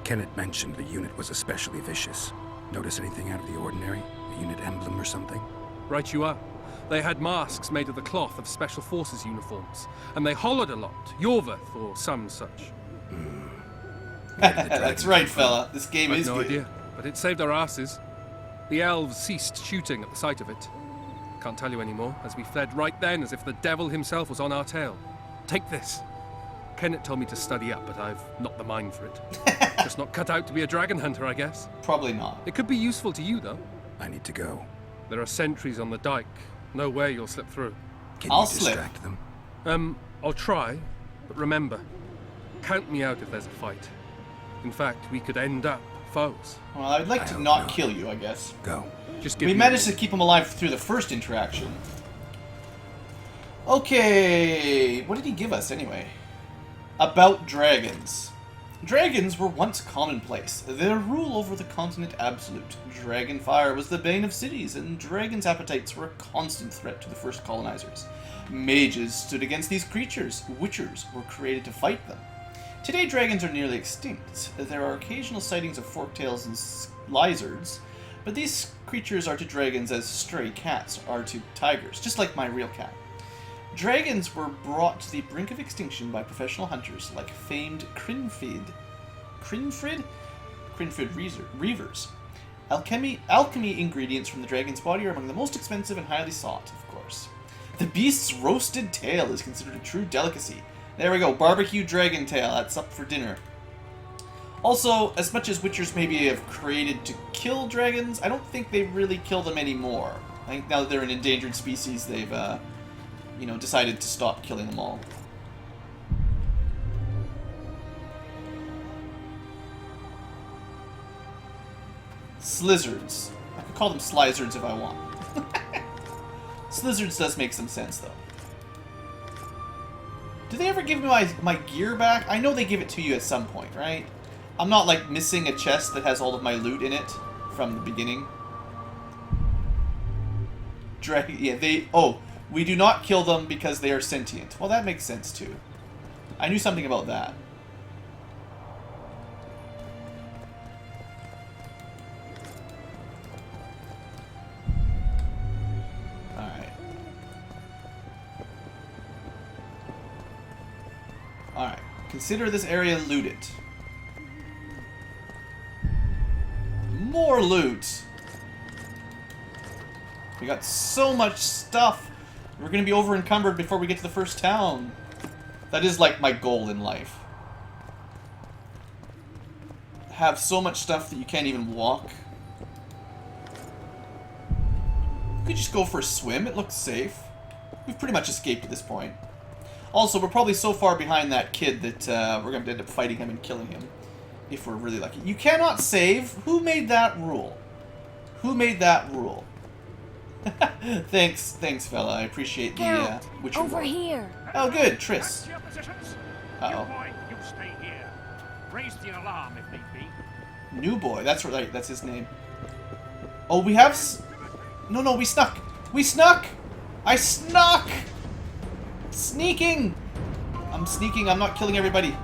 Kenneth mentioned the unit was especially vicious. Notice anything out of the ordinary? A unit emblem or something? Right you are. They had masks made of the cloth of Special Forces uniforms. And they hollered a lot. Yorveth or some such. That's right, fella. This game I've is no good. idea, but it saved our asses. The elves ceased shooting at the sight of it. Can't tell you anymore, as we fled right then as if the devil himself was on our tail. Take this. Kenneth told me to study up, but I've not the mind for it. Just not cut out to be a dragon hunter, I guess. Probably not. It could be useful to you, though. I need to go. There are sentries on the dike. No way you'll slip through. Can I'll you slip. distract them? I'll try, but remember, count me out if there's a fight. In fact, we could end up foes. Well, I'd like I to hope not not. kill you, I guess. Go. Just give We me managed a to keep him alive through the first interaction. Okay, what did he give us anyway? About dragons. Dragons were once commonplace, their rule over the continent absolute. Dragon fire was the bane of cities, and dragons' appetites were a constant threat to the first colonizers. Mages stood against these creatures. Witchers were created to fight them. Today, dragons are nearly extinct. There are occasional sightings of forktails and lizards, but these creatures are to dragons as stray cats are to tigers, just like my real cat. Dragons were brought to the brink of extinction by professional hunters like famed Crinfrid Reavers. Alchemy ingredients from the dragon's body are among the most expensive and highly sought, of course. The beast's roasted tail is considered a true delicacy. There we go, barbecue dragon tail, that's up for dinner. Also, as much as witchers maybe have created to kill dragons, I don't think they really kill them anymore. I think now that they're an endangered species, they've, decided to stop killing them all. Slizzards. I could call them Slizards if I want. Slizzards does make some sense, though. Do they ever give me my gear back? I know they give it to you at some point, right? I'm not, like, missing a chest that has all of my loot in it from the beginning. We do not kill them because they are sentient. Well, that makes sense, too. I knew something about that. Alright. Consider this area looted. More loot! We got so much stuff! We're gonna be over encumbered before we get to the first town. That is like my goal in life. Have so much stuff that you can't even walk. We could just go for a swim. It looks safe. We've pretty much escaped at this point. Also, we're probably so far behind that kid that we're going to end up fighting him and killing him. If we're really lucky. You cannot save? Who made that rule? Who made that rule? Thanks, fella. I appreciate the Witcher over role. here. Oh, good, Triss. Uh-oh. Boy, you stay here. Raise the alarm if need be. New boy. That's right. That's his name. Oh, we have... No, we snuck. We snuck! I snuck! Sneaking! I'm sneaking. I'm not killing everybody.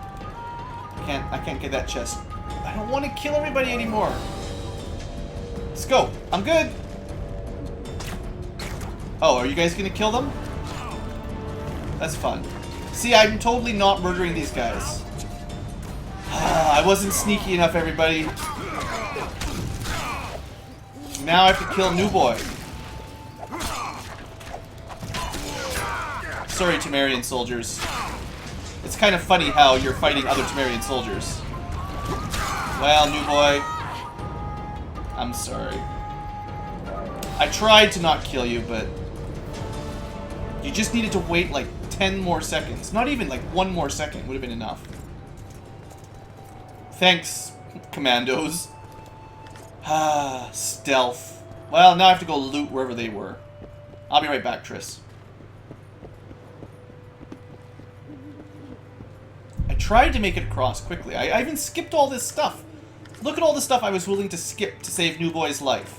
I can't get that chest. I don't want to kill everybody anymore. Let's go. I'm good. Oh, are you guys gonna kill them? That's fun. See, I'm totally not murdering these guys. I wasn't sneaky enough, everybody. Now I have to kill New Boy. Sorry, Temerian soldiers. It's kind of funny how you're fighting other Temerian soldiers. Well, New Boy, I'm sorry. I tried to not kill you, but you just needed to wait like 10 more seconds. Not even like 1 more second would have been enough. Thanks, commandos. Ah, stealth. Well, now I have to go loot wherever they were. I'll be right back, Triss. I tried to make it across quickly. I even skipped all this stuff. Look at all the stuff I was willing to skip to save New Boy's life.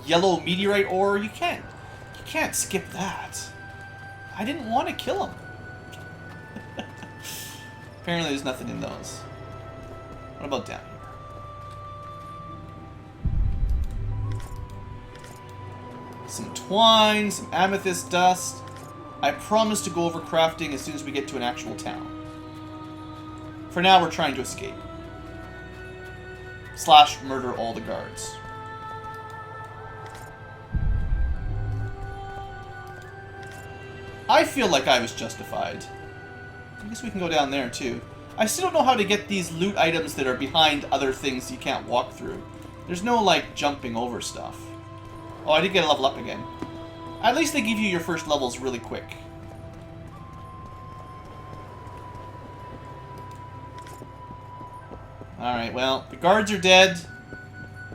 Yellow meteorite ore, you can't skip that. I didn't want to kill him. Apparently there's nothing in those. What about down here? Some twine, some amethyst dust. I promise to go over crafting as soon as we get to an actual town. For now, we're trying to escape. / murder all the guards. I feel like I was justified. I guess we can go down there, too. I still don't know how to get these loot items that are behind other things you can't walk through. There's no, like, jumping over stuff. Oh, I did get a level up again. At least they give you your first levels really quick. Alright, well, the guards are dead.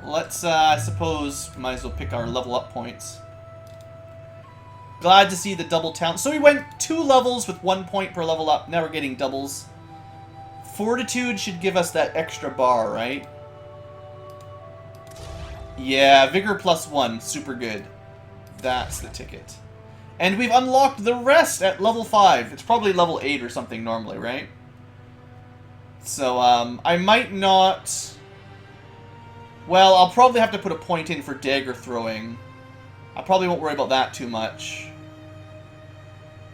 Let's, I suppose, might as well pick our level up points. Glad to see the double talent. So we went 2 levels with 1 point per level up. Now we're getting doubles. Fortitude should give us that extra bar, right? Yeah, Vigor +1. Super good. That's the ticket. And we've unlocked the rest at level 5. It's probably level 8 or something normally, right? So, I might not... Well, I'll probably have to put a point in for dagger throwing. I probably won't worry about that too much.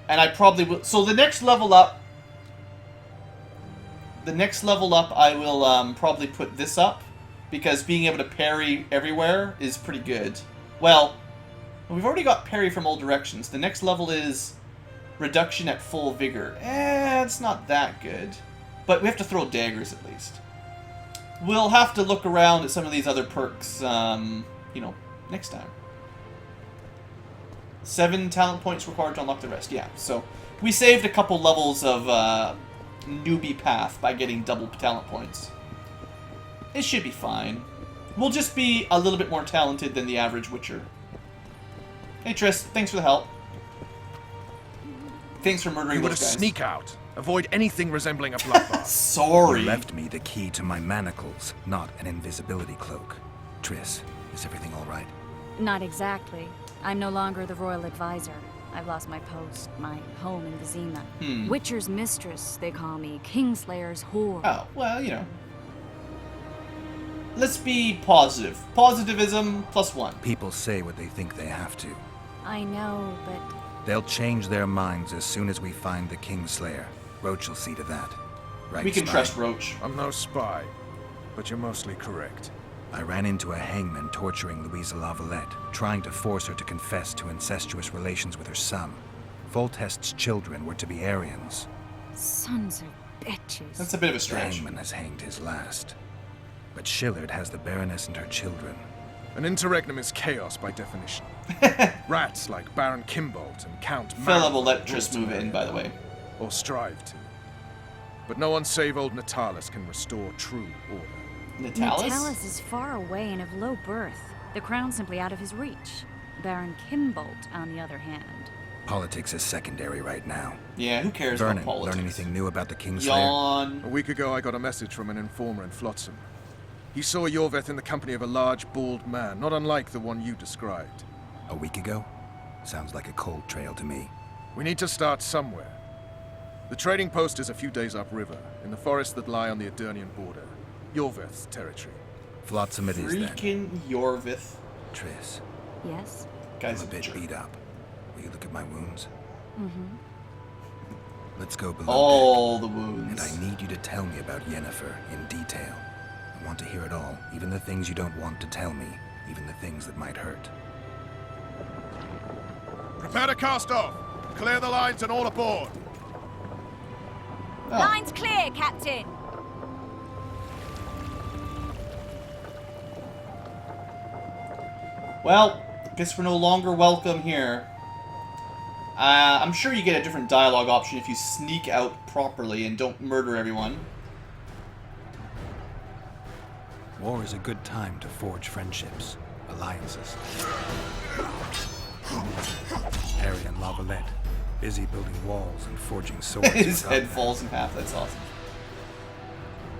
And I probably will... So the next level up... I will probably put this up. Because being able to parry everywhere is pretty good. Well, we've already got parry from all directions. The next level is reduction at full vigor. It's not that good. But we have to throw daggers at least. We'll have to look around at some of these other perks, you know, next time. 7 talent points required to unlock the rest. Yeah, so we saved a couple levels of newbie path by getting double talent points. It should be fine. We'll just be a little bit more talented than the average Witcher. Hey Triss, thanks for the help. Thanks for murdering You those gotta guys. sneak out. Avoid anything resembling a bloodbath. Sorry. You left me the key to my manacles, not an invisibility cloak. Triss, is everything all right? Not exactly. I'm no longer the royal advisor. I've lost my post, my home in Vizima. Witcher's mistress, they call me. Kingslayer's whore. Oh, well, you know. Let's be positive. Positivism +1. People say what they think they have to. I know, but... They'll change their minds as soon as we find the Kingslayer. Roach will see to that. Right, We can spy? trust Roach. I'm no spy, but you're mostly correct. I ran into a hangman torturing Louisa Lavalette, trying to force her to confess to incestuous relations with her son. Foltest's children were to be Aryans. Sons of bitches. That's a bit of a The stretch. hangman has hanged his last. But Shillard has the Baroness and her children. An interregnum is chaos by definition. Rats like Baron Kimbolt and Count Philip Marin will let rule Triss move to in, by the way. or strive to. But no one save old Natalis can restore true order. Natalis? Natalis is far away and of low birth. The crown's simply out of his reach. Baron Kimbolt, on the other hand. Politics is secondary right now. Yeah, who cares Vernon, about politics? learn anything new about the Kingslayer? Yawn. A week ago, I got a message from an informer in Flotsam. He saw Yorveth in the company of a large, bald man, not unlike the one you described. A week ago? Sounds like a cold trail to me. We need to start somewhere. The trading post is a few days upriver, in the forests that lie on the Edirnian border. Yorveth's territory. Flotsam it is then. Freaking Yorveth. Triss, Yes? Guy's I'm a bit jerk. beat up. Will you look at my wounds? Mm-hmm. Let's go below All deck. the wounds. And I need you to tell me about Yennefer in detail. I want to hear it all, even the things you don't want to tell me, even the things that might hurt. Prepare to cast off! Clear the lines and all aboard! Oh. Line's clear, Captain! Well, guess we're no longer welcome here. I'm sure you get a different dialogue option if you sneak out properly and don't murder everyone. War is a good time to forge friendships, alliances. Harry and Lavalette, busy building walls and forging swords. His without head them. falls in half. That's awesome.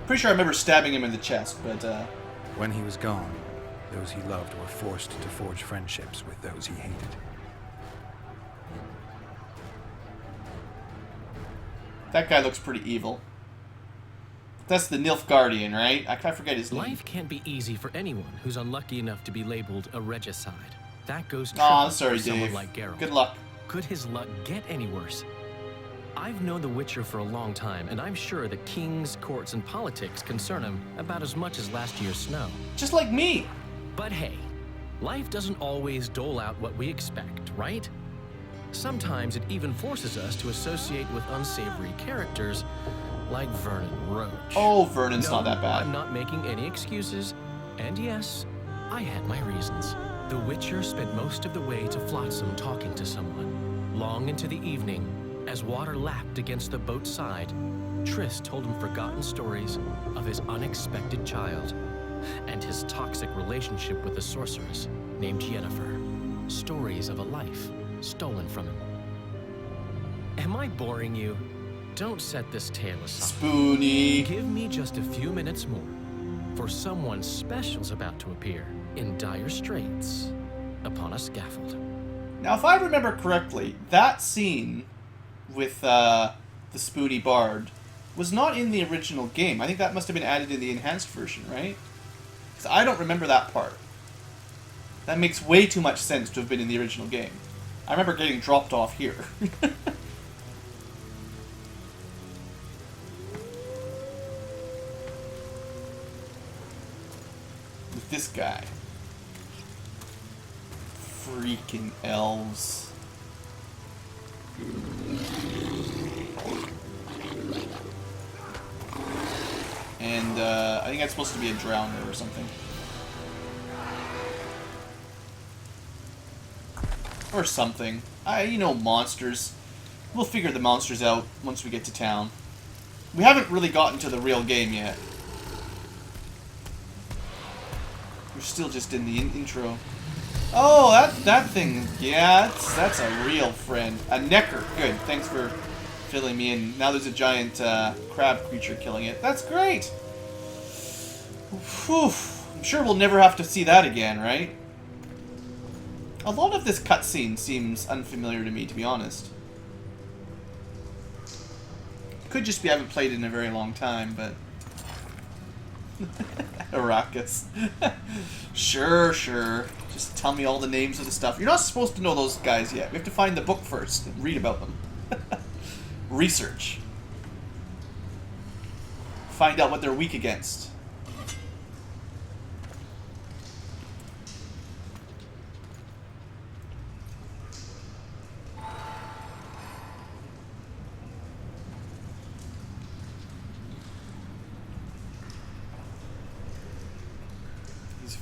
Pretty sure I remember stabbing him in the chest, but When he was gone, those he loved were forced to forge friendships with those he hated. that guy looks pretty evil. That's the Nilfgaardian, right? I forget his name. Life can't be easy for anyone who's unlucky enough to be labeled a regicide. That goes Aw, triple sorry, for someone Dave. like Geralt. Good luck. Could his luck get any worse? I've known the Witcher for a long time, and I'm sure that kings, courts, and politics concern him about as much as last year's snow. Just like me. But hey, life doesn't always dole out what we expect, right? Sometimes it even forces us to associate with unsavory characters like Vernon Roach. Oh, Vernon's No, not that bad. I'm not making any excuses. And yes, I had my reasons. The Witcher spent most of the way to Flotsam talking to someone. Long into the evening, as water lapped against the boat's side, Triss told him forgotten stories of his unexpected child and his toxic relationship with a sorceress named Yennefer. Stories of a life stolen from him. Am I boring you? Don't set this tale aside. Spoony. Give me just a few minutes more, for someone special's about to appear in dire straits upon a scaffold. Now, if I remember correctly, that scene with the Spoony Bard was not in the original game. I think that must have been added in the enhanced version, right? Because I don't remember that part. That makes way too much sense to have been in the original game. I remember getting dropped off here. With this guy. Freaking elves. And I think that's supposed to be a drowner or something. Or something. You know, monsters. We'll figure the monsters out once we get to town. We haven't really gotten to the real game yet. We're still just in the intro. Oh, that thing. Yeah, that's a real friend. A necker. Good. Thanks for filling me in. Now there's a giant crab creature killing it. That's great. Whew. I'm sure we'll never have to see that again, right? A lot of this cutscene seems unfamiliar to me, to be honest. Could just be I haven't played it in a very long time, but... Arrakis. Sure. Just tell me all the names of the stuff. You're not supposed to know those guys yet. We have to find the book first and read about them. Research. Find out what they're weak against.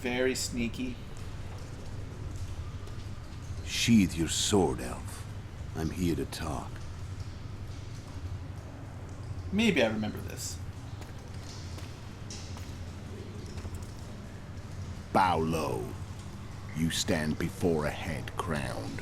very sneaky. Sheathe your sword, elf. I'm here to talk. Maybe I remember this. Bow low. You stand before a head crowned.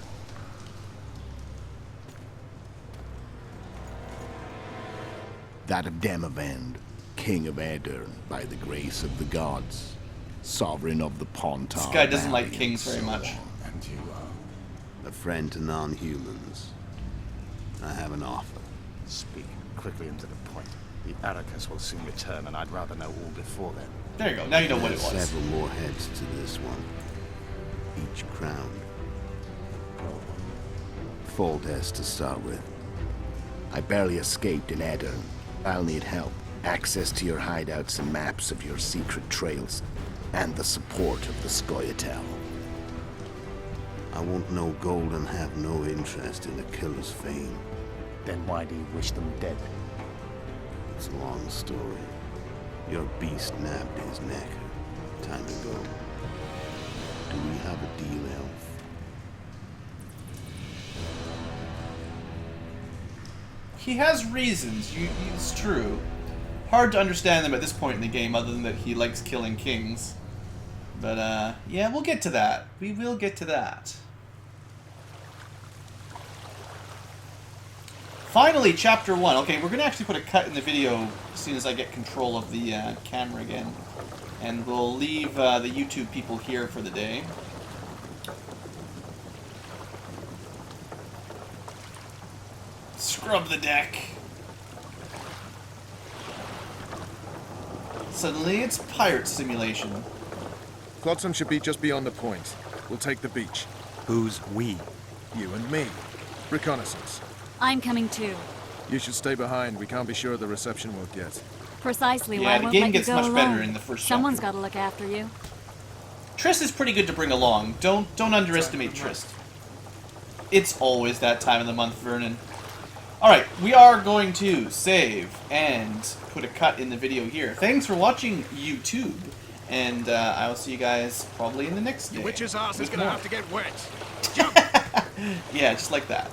That of Demavend, king of Aedirn, by the grace of the gods, sovereign of the Pontar. This guy doesn't Valley like kings very much. And you are? A friend to non-humans. I have an offer. Speak quickly and to the point. The Arrakis will soon return, and I'd rather know all before then. There you go. Now you know what it was. Several more heads to this one. Each crowned. Foltest to start with. I barely escaped in Aedirn. I'll need help. Access to your hideouts and maps of your secret trails. And the support of the Scoia'tael. I want no gold and have no interest in the killer's fame. Then why do you wish them dead? It's a long story. Your beast nabbed his neck. Time to go. Do we have a deal, elf? He has reasons. It's true. Hard to understand them at this point in the game, other than that he likes killing kings. But, yeah, we'll get to that. We will get to that. Finally, Chapter 1. Okay, we're going to actually put a cut in the video as soon as I get control of the camera again. And we'll leave the YouTube people here for the day. Scrub the deck. Suddenly, it's pirate simulation. Flotsam should be just beyond the point. We'll take the beach. Who's we? You and me. Reconnaissance. I'm coming too. You should stay behind. We can't be sure of the reception we'll get. Precisely Yeah, why I the won't game let gets you go much alone. better in the first Someone's chapter. got to look after you. Triss is pretty good to bring along. Don't underestimate Triss. It's always that time of the month, Vernon. Alright, we are going to save and put a cut in the video here. Thanks for watching, YouTube. And I will see you guys probably in the next day. Your witch's ass is going to have to get wet. Yeah, just like that.